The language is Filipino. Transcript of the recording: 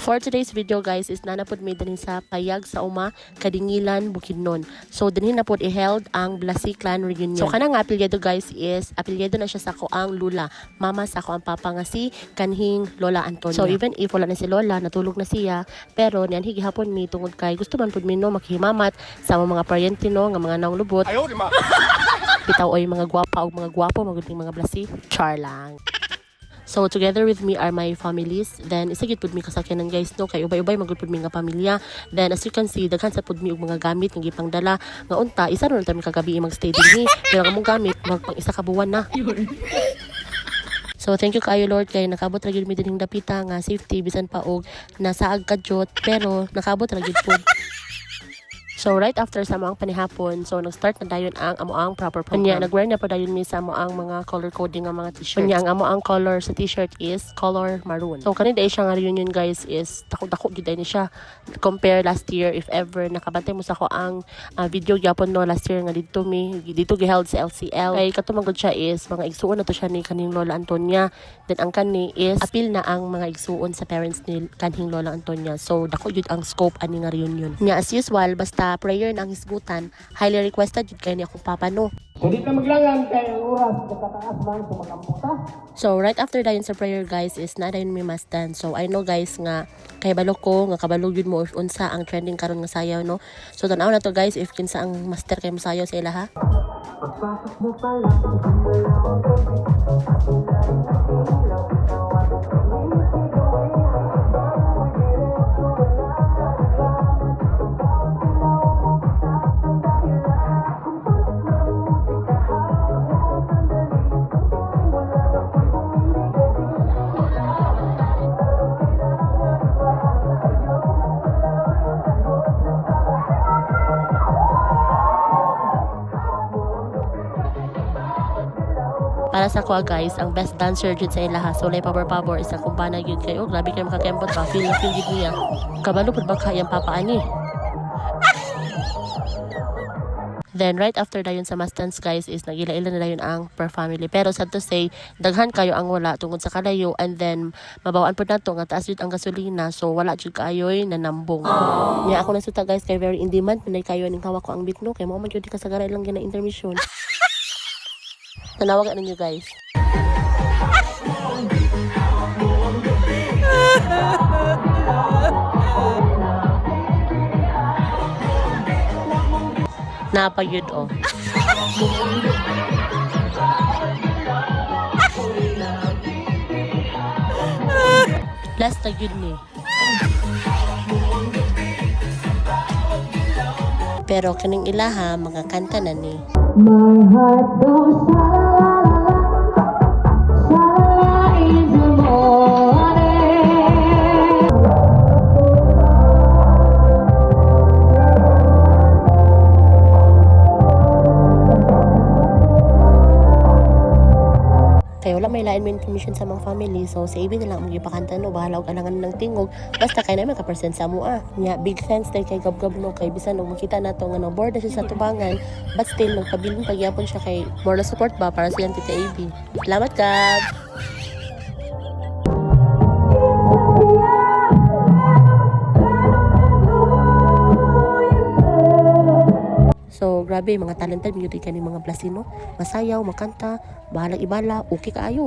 For today's video guys is nanapod may dinhi sa Payag sa Uma, Kadingilan, Bukidnon. So dinhi na pod i-held ang Blasi Clan Reunion. So kanang apelyido guys is apelyido na siya sa ko ang Lula, mama sa ko ang papa nga si kanhing Lola Antonia. So even if wala na si Lola, natulog na siya, pero niyan higihapon mi tungod kay gusto man pod mi no makihimamat sa mga paryente no nga mga naong lubot. Bitaw oy mga gwapa o mga gwapo maguding mga Blasi. Char lang. So together with me are my families. Then isagit pud mi kasakyanan guys no kay ubay-ubay magud pud mi nga pamilya. Then as you can see daghan sa pud mi og mga gamit nga gipangdala nga unta isa ron ta mi kagabi mag-stay dinhi. Pero among gamit magpang isa ka buwan na. So thank you kayo Lord kay nakabot ra gyud mi dinhing dapita nga safety bisan pa og nasaag kadyot pero nakabot ra gyud pud. So right after sa moang panihapon, so nag-start na dayon ang amoang proper program. Kanya nag-wear na pa dayon mi sa amoang mga color coding nga mga t-shirt. Kanya ang amoang color sa t-shirt is color maroon. So kanina siya nga reunion guys is dako-dako gyud ni siya compare last year if ever nakabantay mo sa ko ang video gyapon no last year nga dito giheld sa LCL. Kay katumagod siya is mga igsuon na to siya ni kaning Lola Antonia. Then ang kani is apil na ang mga igsuon sa parents ni kanhing Lola Antonia. So dako gyud ang scope ani nga reunion. Nya as usual basta prayer ng hisgutan, highly requested yun kayo ni akong papa no. So dito maglangan kay ang oras katataas man sa magamputa. So right after dayon sa prayer guys is na dayon mi mas dance. So I know guys nga kay balo ko nga kabalo yun mo unsa ang trending karon nga sayaw no. So tanaw na to guys if kinsa ang master kay masayaw sa ila ha. Pagpasok mo pa lang Para sa ko guys, ang best dancer jud sa ilaha. So lay pabor isa kumpana gyud kayo. Grabe kay makakembot ba feel gid niya. Kabalo pud ba kayang papa ani. Then right after dayon sa mass dance guys is nagila-ila na dayon ang per family. Pero sad to say, daghan kayo ang wala tungod sa kalayo and then mabawaan pud nato nga taas jud ang gasolina so wala jud kaayoy nanambong. Nya ako nasuta guys kay very in demand pinay kayo ning hawak ko ang bitno kay mao man jud kasagara lang gina intermission. Tanawagan ninyo guys. Napayud oh. Last na yun ni. Pero kaning ilaha magkakanta na ni. My heart goes sha-la-la in the morning. Kaya wala may lain mo information sa mga family so sa ibig na lang mong ipakanta no bahala og alangan ng tingog basta kay na maka-present sa mo nya big thanks kay Gab-Gab no kay bisan og makita nato nga no board na siya sa tubangan but still nagpabiling pagyapon siya kay moral support ba para sa Tita AB. Salamat Gab. So, grabe, mga talented, mga kani mga Blasino. Masayaw, makanta, bahalang ibala, okay kaayo.